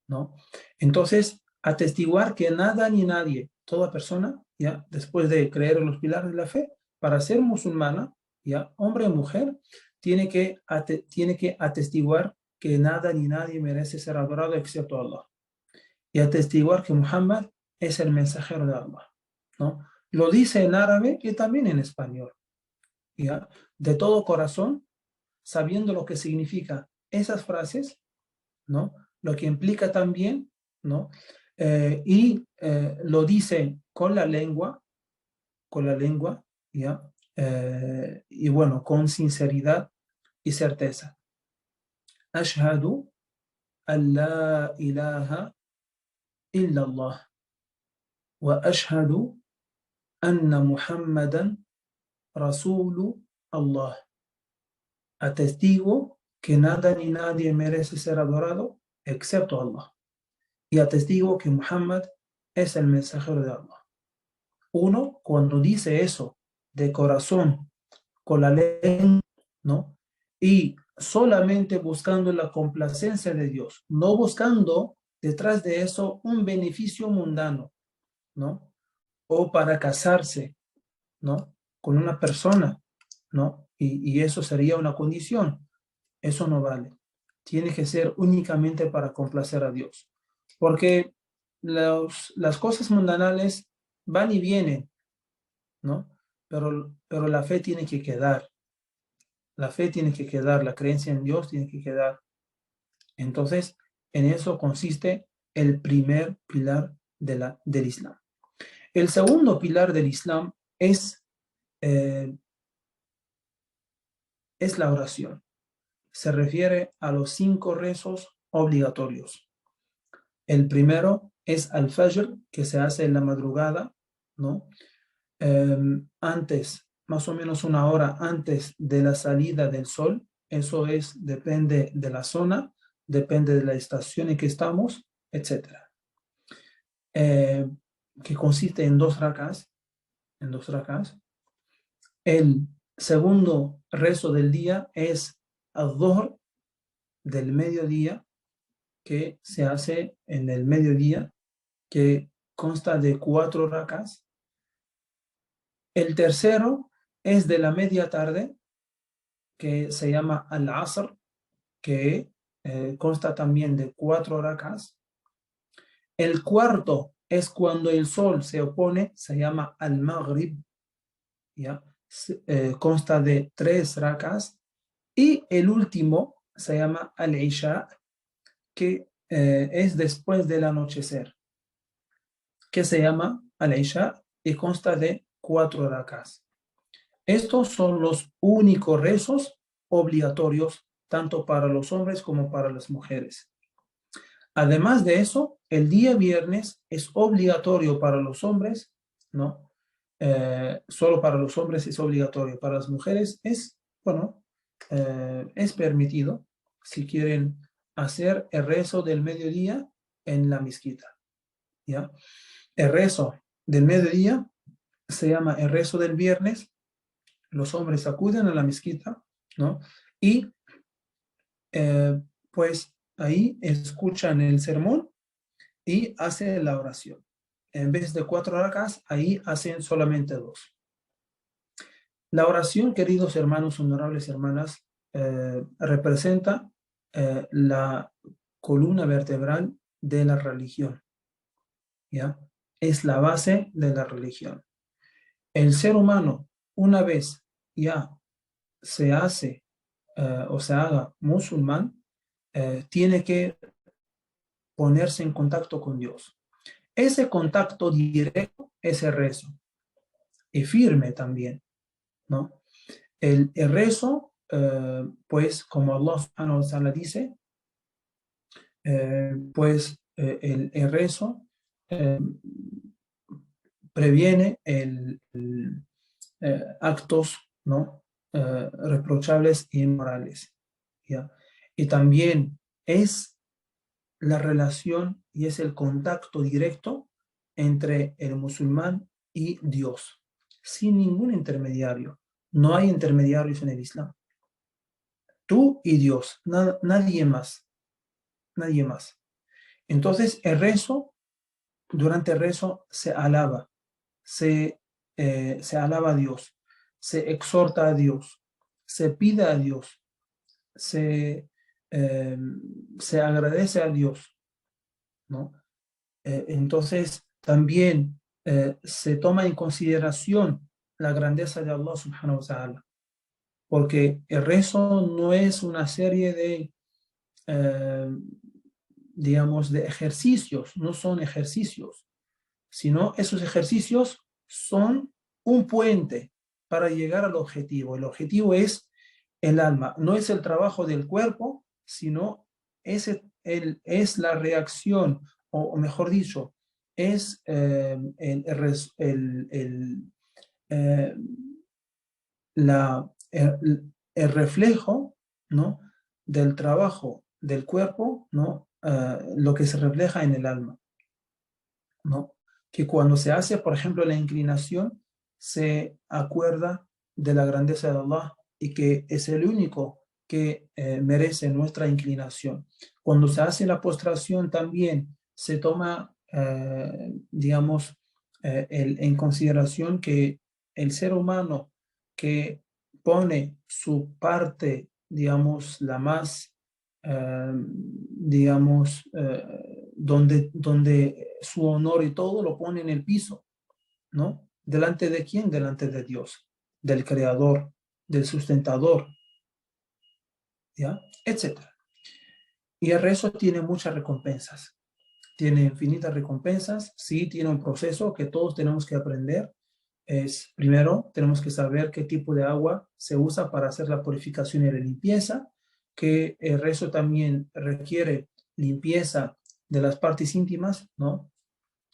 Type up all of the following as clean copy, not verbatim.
¿no? Entonces, atestiguar que nada ni nadie, toda persona, ya, después de creer en los pilares de la fe, para ser musulmana, ya, hombre o mujer, tiene que atestiguar que nada ni nadie merece ser adorado excepto Allah. Y atestiguar que Muhammad es el mensajero de Allah, ¿no? Lo dice en árabe y también en español, ¿ya? De todo corazón, sabiendo lo que significa esas frases, ¿no? Lo que implica también, ¿no? Lo dice con la lengua, ¿ya? Y bueno, con sinceridad y certeza. Ashhadu an la ilaha illallah wa ashhadu anna Muhammadan Rasulu Allah. Atestigo que nada ni nadie merece ser adorado excepto Allah. Y atestigo que Muhammad es el mensajero de Allah. Uno, cuando dice eso de corazón, con la lengua, ¿no? Y solamente buscando la complacencia de Dios, no buscando detrás de eso un beneficio mundano, ¿no? O para casarse, ¿no? Con una persona, ¿no? Y eso sería una condición. Eso no vale. Tiene que ser únicamente para complacer a Dios. Porque las cosas mundanales van y vienen, ¿no? Pero la fe tiene que quedar. La fe tiene que quedar, la creencia en Dios tiene que quedar. Entonces, en eso consiste el primer pilar del Islam. El segundo pilar del Islam es la oración. Se refiere a los 5 rezos obligatorios. El primero es al-Fajr, que se hace en la madrugada, ¿no? Antes, más o menos una hora antes de la salida del sol. Eso depende de la zona, depende de la estación en que estamos, etc. Que consiste en 2 rakas. El segundo rezo del día es al-Dhuhr, del mediodía, que se hace en el mediodía, que consta de 4 rakas. El tercero es de la media tarde, que se llama al-Asr, que consta también de 4 rakas. El cuarto es cuando el sol se opone, se llama al-Maghrib, ¿ya? Consta de 3 rakas. Y el último se llama al-Isha, que es después del anochecer, que se llama al-Isha y consta de 4 rakas. Estos son los únicos rezos obligatorios, tanto para los hombres como para las mujeres. Además de eso, el día viernes es obligatorio para los hombres, ¿no? Solo para los hombres es obligatorio. Para las mujeres es permitido si quieren hacer el rezo del mediodía en la mezquita, ¿ya? El rezo del mediodía se llama el rezo del viernes. Los hombres acuden a la mezquita, ¿no? Y pues ahí escuchan el sermón y hacen la oración. En vez de 4 rakas, ahí hacen solamente 2. La oración, queridos hermanos, honorables hermanas, representa la columna vertebral de la religión, ¿ya? Es la base de la religión. El ser humano, una vez ya se hace o se haga musulmán, tiene que ponerse en contacto con Dios. Ese contacto directo es el rezo, y firme también, ¿no? El rezo, pues como Allah subhanahu wa ta'ala dice, el rezo previene actos, ¿no? Reprochables e inmorales, ¿ya? Y también es la relación y es el contacto directo entre el musulmán y Dios, sin ningún intermediario. No hay intermediarios en el Islam. Tú y Dios, nadie más, nadie más. Entonces, durante el rezo se alaba, se alaba a Dios, se exhorta a Dios, se pide a Dios, se, eh, se agradece a Dios, ¿no? Entonces, también se toma en consideración la grandeza de Allah subhanahu wa ta'ala, porque el rezo no es una serie de, eh, digamos, de ejercicios, no son ejercicios, sino esos ejercicios son un puente para llegar al objetivo. El objetivo es el alma, no es el trabajo del cuerpo, sino es la reacción, o mejor dicho, es eh, el reflejo, ¿no?, del trabajo del cuerpo, ¿no?, lo que se refleja en el alma, ¿no? Que cuando se hace, por ejemplo, la inclinación, se acuerda de la grandeza de Allah y que es el único que merece nuestra inclinación. Cuando se hace la postración también se toma, digamos, en consideración que el ser humano que pone su parte, digamos, la más, digamos, donde su honor y todo lo pone en el piso, ¿no? ¿Delante de quién? Delante de Dios, del Creador, del Sustentador, ¿ya? Etcétera. Y el rezo tiene muchas recompensas, tiene infinitas recompensas, sí, tiene un proceso que todos tenemos que aprender. Es, primero, tenemos que saber qué tipo de agua se usa para hacer la purificación y la limpieza, que el rezo también requiere limpieza de las partes íntimas, ¿no?,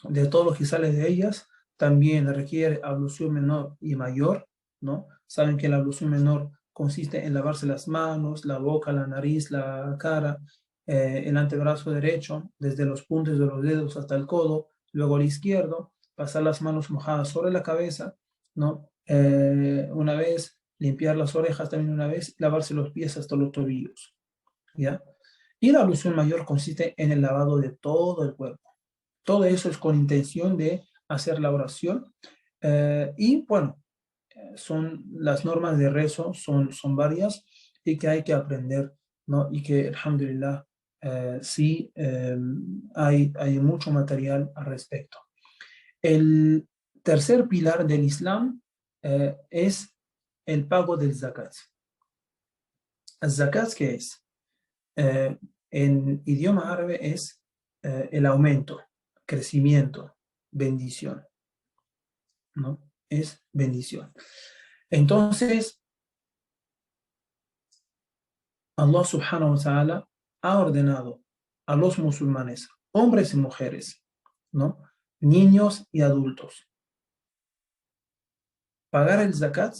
de todo lo que sale de ellas. También requiere ablución menor y mayor, ¿no? Saben que la ablución menor consiste en lavarse las manos, la boca, la nariz, la cara, el antebrazo derecho, desde los puntos de los dedos hasta el codo, luego el izquierdo, pasar las manos mojadas sobre la cabeza, ¿no? Una vez, limpiar las orejas también una vez, lavarse los pies hasta los tobillos, ¿ya? Y la ablución mayor consiste en el lavado de todo el cuerpo. Todo eso es con intención de hacer la oración. Y bueno, son las normas de rezo, son varias y que hay que aprender, ¿no? Y que, alhamdulillah, sí, hay mucho material al respecto. El tercer pilar del Islam es el pago del zakat. ¿El zakat qué es? Eh, en idioma árabe es el aumento, crecimiento, bendición, ¿no? Es bendición. Entonces, Allah subhanahu wa ta'ala ha ordenado a los musulmanes, hombres y mujeres, ¿no?, niños y adultos, pagar el zakat,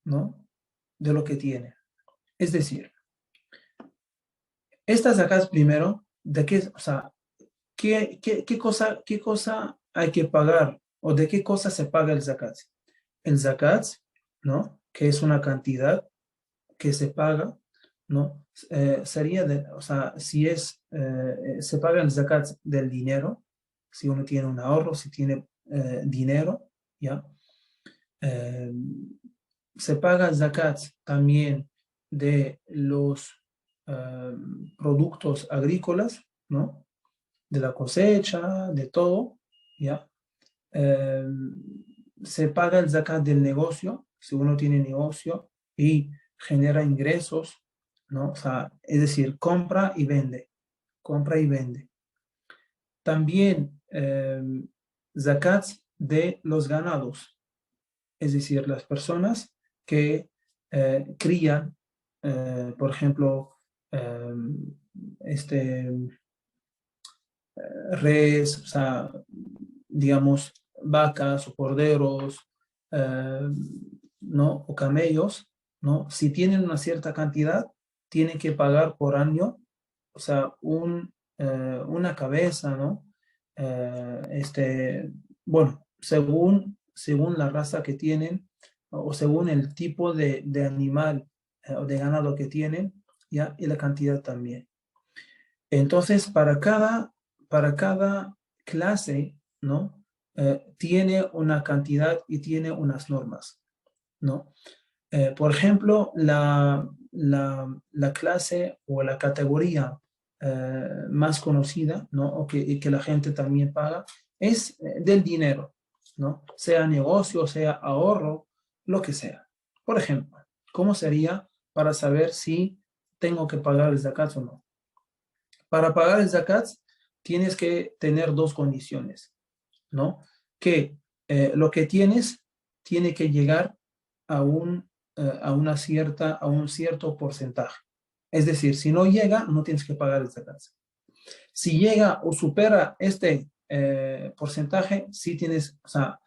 ¿no?, de lo que tienen. Es decir, esta zakat primero, ¿de qué, o sea, qué cosa hay que pagar o de qué cosa se paga el zakat? El zakat, ¿no?, que es una cantidad que se paga, ¿no? Sería o sea, si es, se paga el zakat del dinero, si uno tiene un ahorro, si tiene dinero, ¿ya? Eh, Se paga el zakat también de los eh, productos agrícolas, ¿no?, de la cosecha, de todo, ¿ya? Eh, Se paga el zakat del negocio, si uno tiene negocio y genera ingresos, ¿no? O sea, es decir, compra y vende. También zakat de los ganados, es decir, las personas que crían, por ejemplo, eh, este, res, o sea, digamos, vacas o corderos, eh, ¿no?, o camellos, ¿no? Si tienen una cierta cantidad, tienen que pagar por año, o sea, una cabeza, ¿no? Bueno, según la raza que tienen o según el tipo de animal o de ganado que tienen, ¿ya? Y la cantidad también. Entonces, para cada para cada clase, ¿no? Tiene una cantidad y tiene unas normas, ¿no? Por ejemplo, la clase o la categoría más conocida, ¿no? Y que la gente también paga, es del dinero, ¿no? Sea negocio, sea ahorro, lo que sea. Por ejemplo, ¿cómo sería para saber si tengo que pagar el zakat o no? Para pagar el zakat tienes que tener dos condiciones, ¿no? Que lo que tienes tiene que llegar a a un cierto porcentaje. Es decir, si no llega, no tienes que pagar el zakat. Si llega o supera este porcentaje, o sea,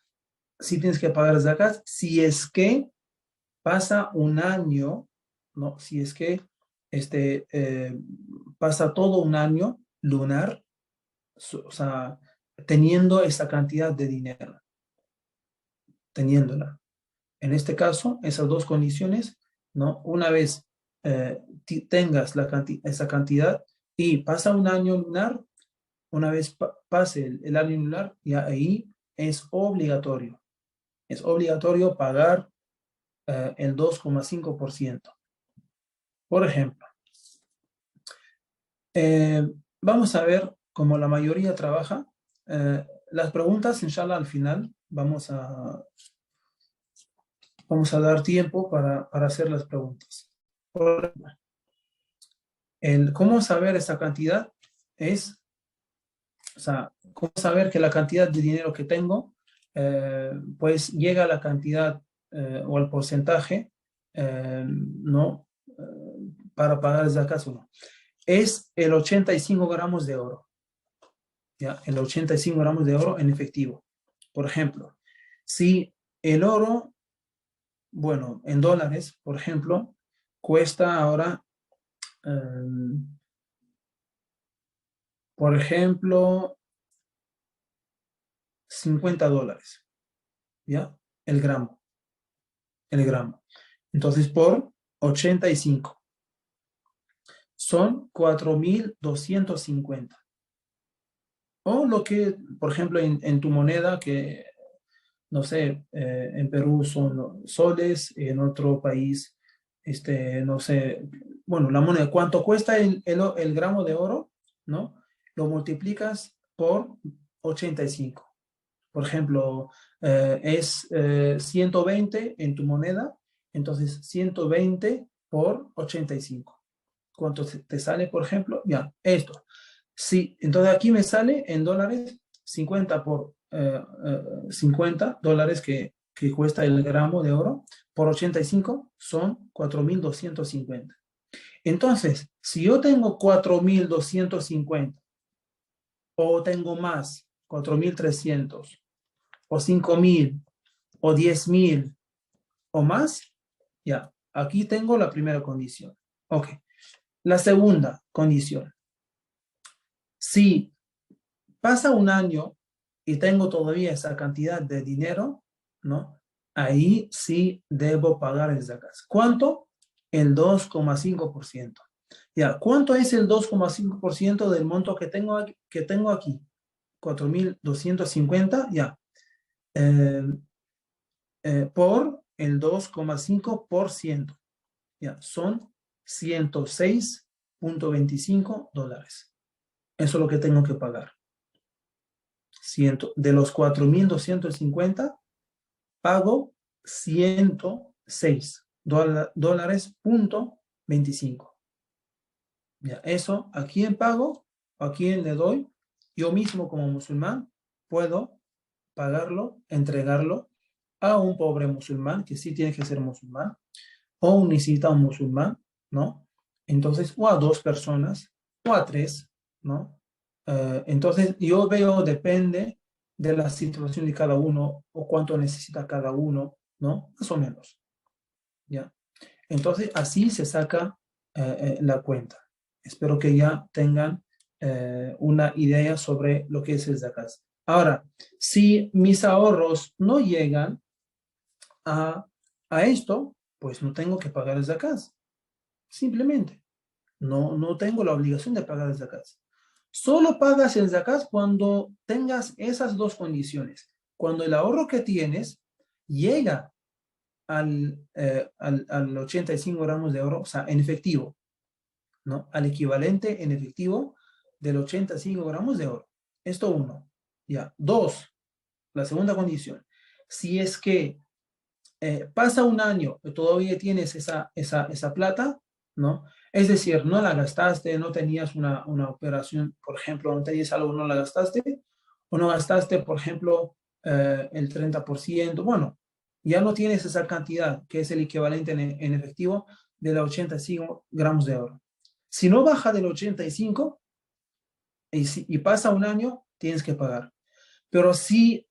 sí tienes que pagar el zakat si es que pasa un año, ¿no? Si es que pasa todo un año lunar, o sea, teniendo esa cantidad de dinero, teniéndola. En este caso, esas dos condiciones, ¿no? Una vez tengas esa cantidad y pasa un año lunar, una vez pase el año lunar, ya ahí es obligatorio pagar el 2,5%. Por ejemplo, vamos a ver cómo la mayoría trabaja. Las preguntas, inshallah, al final vamos a dar tiempo para hacer las preguntas. ¿Cómo saber esa cantidad? O sea, ¿cómo saber que la cantidad de dinero que tengo, pues llega a la cantidad o al porcentaje, ¿no? Para pagar el zakat o no. Es el 85 gramos de oro, ¿ya? El 85 gramos de oro en efectivo. Por ejemplo, si el oro, bueno, en dólares, por ejemplo, cuesta ahora, por ejemplo, $50, ¿ya? El gramo, el gramo. Entonces, por 85 son 4.250. O lo que, por ejemplo, en tu moneda, que no sé, en Perú son soles, en otro país, no sé, bueno, la moneda, ¿cuánto cuesta el gramo de oro? ¿No? Lo multiplicas por 85. Por ejemplo, es 120 en tu moneda, entonces 120 por 85. ¿Cuánto te sale, por ejemplo? Ya, esto. Sí, entonces aquí me sale en dólares 50 por 50 dólares que cuesta el gramo de oro por 85 son 4.250. Entonces, si yo tengo 4.250 o tengo más, 4.300 o 5.000 o 10.000 o más, ya, aquí tengo la primera condición. Ok, la segunda condición. Si pasa un año y tengo todavía esa cantidad de dinero, ¿no? Ahí sí debo pagar el zakat. ¿Cuánto? El 2,5%. Ya, ¿cuánto es el 2,5% del monto que tengo aquí? 4.250, ya. Eh, por el 2,5%. Ya, son $106,25. Eso es lo que tengo que pagar. De los 4.250, pago $106.25. Ya, eso, ¿a quién pago? ¿A quién le doy? Yo mismo como musulmán puedo pagarlo, entregarlo a un pobre musulmán, que sí tiene que ser musulmán, o un necesitado musulmán, ¿no? Entonces, o a dos personas, o a tres, ¿no? Entonces, yo veo, depende de la situación de cada uno o cuánto necesita cada uno, ¿no? Más o menos, ¿ya? Entonces, así se saca la cuenta. Espero que ya tengan una idea sobre lo que es el zakat. Ahora, si mis ahorros no llegan a, a esto, pues no tengo que pagar el zakat. Simplemente, no tengo la obligación de pagar el zakat. Solo pagas el zakat cuando tengas esas dos condiciones. Cuando el ahorro que tienes llega al 85 gramos de oro, o sea, en efectivo, ¿no? Al equivalente en efectivo del 85 gramos de oro. Esto uno. Ya. Dos, la segunda condición. Si es que pasa un año y todavía tienes esa plata, ¿no? Es decir, no la gastaste, no tenías una operación, por ejemplo, no tenías algo, no la gastaste, o no gastaste, por ejemplo, el 30%, bueno, ya no tienes esa cantidad, que es el equivalente en efectivo de los 85 gramos de oro. Si no baja del 85 y pasa un año, tienes que pagar. Pero si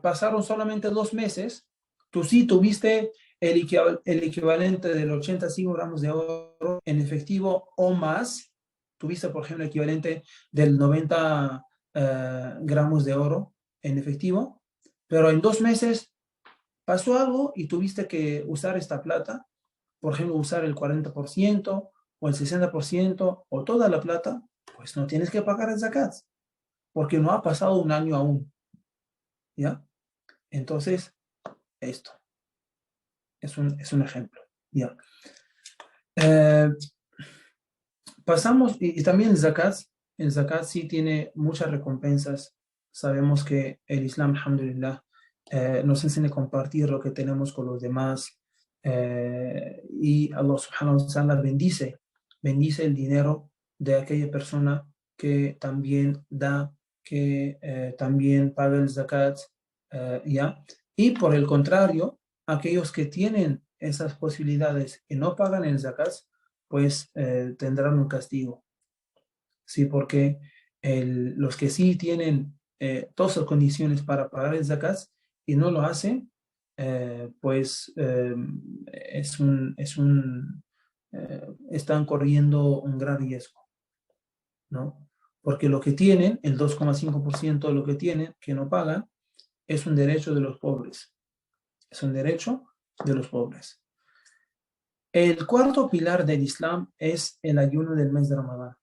pasaron solamente 2 meses, tú sí tuviste el equivalente del 85 gramos de oro en efectivo o más, tuviste, por ejemplo, el equivalente del 90 gramos de oro en efectivo, pero en 2 meses pasó algo y tuviste que usar esta plata, por ejemplo, usar el 40% o el 60% o toda la plata, pues no tienes que pagar el zakat, porque no ha pasado un año aún, ¿ya? Entonces, esto es un ejemplo, ¿ya? Eh, Pasamos, y también el zakat sí tiene muchas recompensas. Sabemos que el Islam, alhamdulillah, nos enseña a compartir lo que tenemos con los demás, y Allah subhanahu wa ta'ala bendice el dinero de aquella persona que también da, que también paga el zakat, ¿ya? Y por el contrario, aquellos que tienen esas posibilidades y no pagan el zakat, pues tendrán un castigo, ¿sí? Porque los que sí tienen todas las condiciones para pagar el zakat y no lo hacen, pues están corriendo un gran riesgo, ¿no? Porque lo que tienen, el 2,5% de lo que tienen, que no pagan, es un derecho de los pobres. Es un derecho de los pobres. El cuarto pilar del Islam es el ayuno del mes de Ramadán.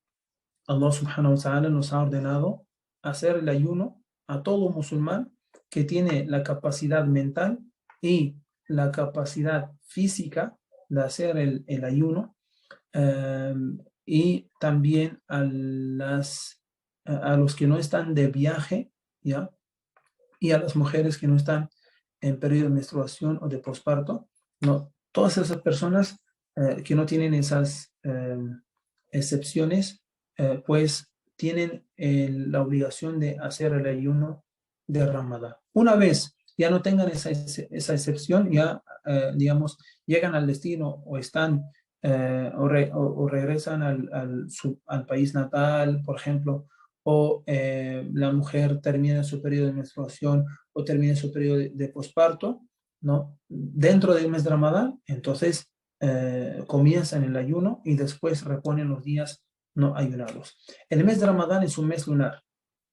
Allah subhanahu wa ta'ala nos ha ordenado hacer el ayuno a todo musulmán que tiene la capacidad mental y la capacidad física de hacer el ayuno, eh, y también a los que no están de viaje, ¿ya? Y a las mujeres que no están en periodo de menstruación o de posparto, ¿no? Todas esas personas que no tienen esas excepciones, pues tienen la obligación de hacer el ayuno de Ramadán. Una vez ya no tengan esa excepción, ya, digamos, llegan al destino o están o regresan al país natal, por ejemplo, o la mujer termina su periodo de menstruación o termina su periodo de posparto, ¿no? Dentro del mes de Ramadán, entonces comienzan el ayuno y después reponen los días no ayunados. El mes de Ramadán es un mes lunar,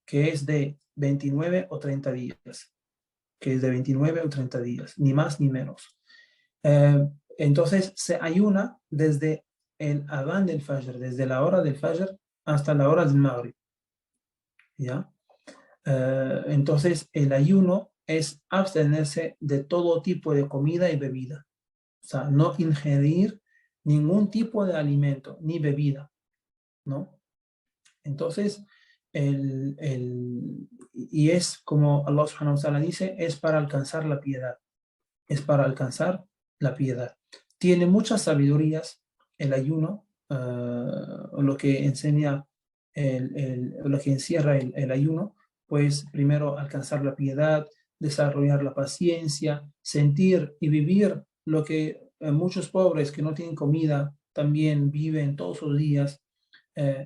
que es de 29 o 30 días, ni más ni menos. Entonces se ayuna desde el Adán del Fajr, desde la hora del Fajr hasta la hora del Maghrib, ¿ya? Entonces el ayuno es abstenerse de todo tipo de comida y bebida, o sea, no ingerir ningún tipo de alimento ni bebida, ¿no? Entonces, y es como Allah subhanahu wa ta'ala dice, es para alcanzar la piedad, es para alcanzar la piedad. Tiene muchas sabidurías el ayuno, lo que enseña, lo que encierra el ayuno, pues primero alcanzar la piedad, desarrollar la paciencia, sentir y vivir lo que muchos pobres que no tienen comida también viven todos los días,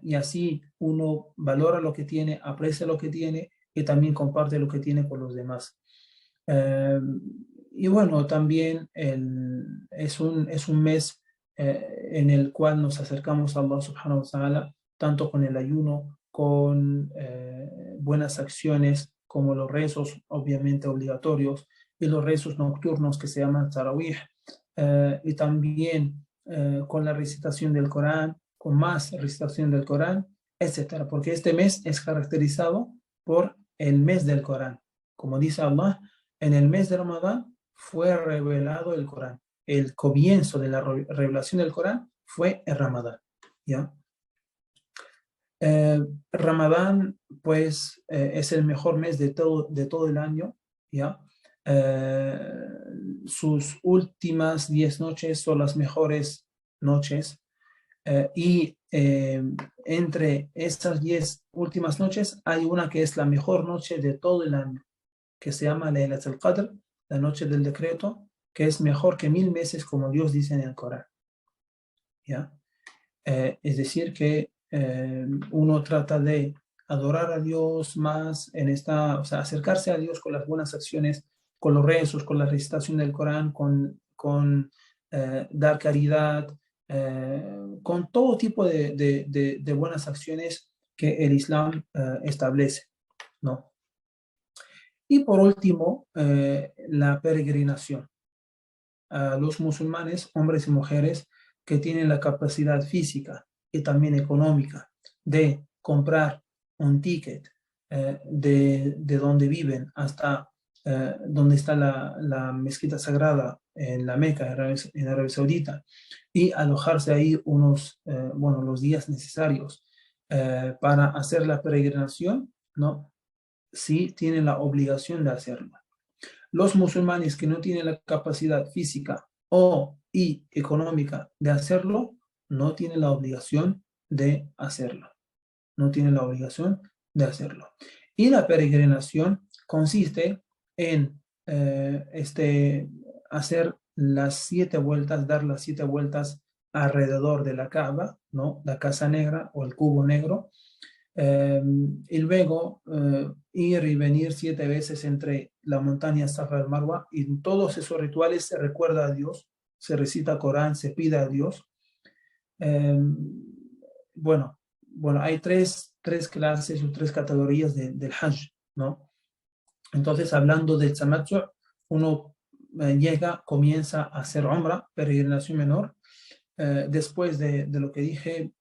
y así uno valora lo que tiene, aprecia lo que tiene y también comparte lo que tiene con los demás. Eh, y bueno, también es un mes en el cual nos acercamos a Allah subhanahu wa ta'ala, tanto con el ayuno, con buenas acciones, como los rezos obviamente obligatorios, y los rezos nocturnos que se llaman tarawih, y también con la recitación del Corán, con más recitación del Corán, etcétera, porque este mes es caracterizado por el mes del Corán. Como dice Allah, en el mes de Ramadán fue revelado el Corán. El comienzo de la revelación del Corán fue en Ramadán, ¿ya? Ramadán, pues, es el mejor mes de todo el año, ¿ya? Eh, Sus últimas 10 noches son las mejores noches. Y entre estas 10 últimas noches hay una que es la mejor noche de todo el año, que se llama Laylat al-Qadr, la noche del decreto, que es mejor que 1000 meses, como Dios dice en el Corán, ¿ya? Es decir, que uno trata de adorar a Dios más en esta, o sea, acercarse a Dios con las buenas acciones, con los rezos, con la recitación del Corán, con dar caridad, con todo tipo de buenas acciones que el Islam establece, ¿no? Y por último, la peregrinación. A los musulmanes, hombres y mujeres, que tienen la capacidad física y también económica de comprar un ticket de donde viven hasta donde está la mezquita sagrada en la Meca, en Arabia Saudita, y alojarse ahí bueno, los días necesarios para hacer la peregrinación, ¿no? Sí tienen la obligación de hacerlo. Los musulmanes que no tienen la capacidad física y económica de hacerlo, no tienen la obligación de hacerlo. No tienen la obligación de hacerlo. Y la peregrinación consiste en hacer las 7 vueltas, dar las 7 vueltas alrededor de la Kaaba, ¿no? La casa negra o el cubo negro, y luego ir y venir 7 veces entre la montaña Safa y Marwa, y en todos esos rituales se recuerda a Dios, se recita Corán, se pide a Dios. Bueno, hay tres clases o 3 categorías del Hajj, ¿no? Entonces, hablando del Tamattu, uno comienza a hacer Umrah, peregrinación menor. Después de lo que dije,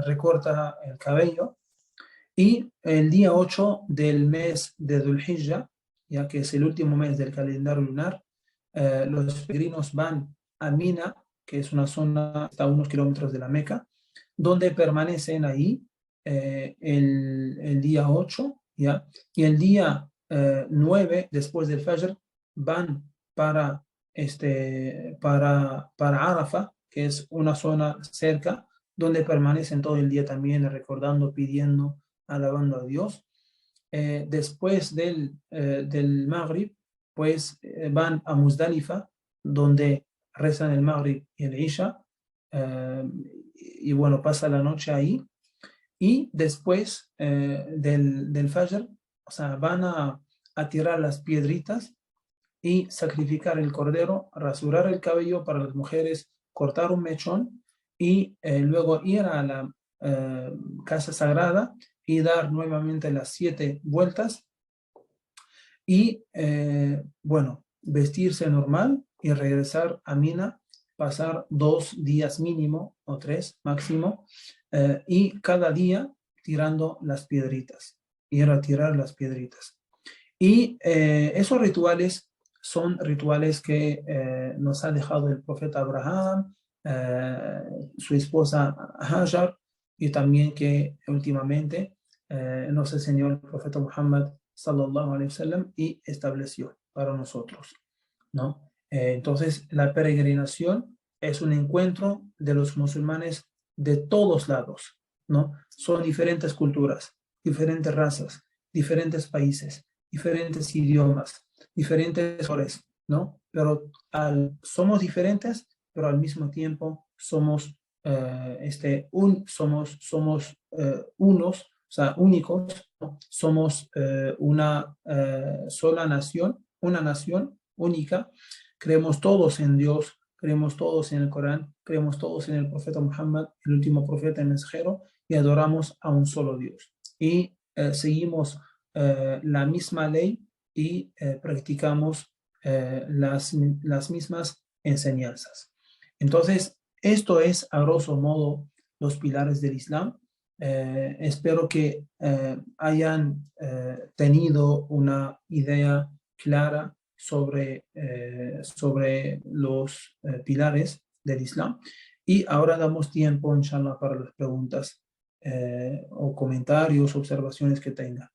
recorta el cabello. Y el día 8 del mes de Dhul Hijjah, ya que es el último mes del calendario lunar, los peregrinos van a Mina, que es una zona hasta unos kilómetros de la Meca, donde permanecen ahí el día 8, ¿ya? Y el día 9, después del Fajr, van para Arafah, que es una zona cerca, donde permanecen todo el día también recordando, pidiendo, alabando a Dios. Después del Maghrib, pues van a Muzdalifa, donde rezan el Maghrib y el Isha, y bueno, pasa la noche ahí. Y después del Fajr, o sea, van a tirar las piedritas y sacrificar el cordero, rasurar el cabello para las mujeres, cortar un mechón y luego ir a la casa sagrada y dar nuevamente las 7 vueltas y, bueno, vestirse normal y regresar a Mina, pasar 2 días mínimo o 3 máximo, y cada día tirando las piedritas, ir a tirar las piedritas. Y esos rituales son rituales que nos ha dejado el profeta Abraham, su esposa Hajar, y también que últimamente nos enseñó el profeta Muhammad sallallahu alaihi wasallam y estableció para nosotros, ¿no? Entonces, la peregrinación es un encuentro de los musulmanes de todos lados, ¿no? Son diferentes culturas, diferentes razas, diferentes países, diferentes idiomas, diferentes colores, ¿no? Pero somos diferentes, pero al mismo tiempo somos unos, o sea, únicos, ¿no? Somos una sola nación, una nación única. Creemos todos en Dios, creemos todos en el Corán, creemos todos en el profeta Muhammad, el último profeta y mensajero, y adoramos a un solo Dios. Y seguimos la misma ley y practicamos las mismas enseñanzas. Entonces, esto es a grosso modo los pilares del Islam. Espero que hayan tenido una idea clara sobre los pilares del Islam. Y ahora damos tiempo, inshallah, para las preguntas o comentarios, observaciones que tengan.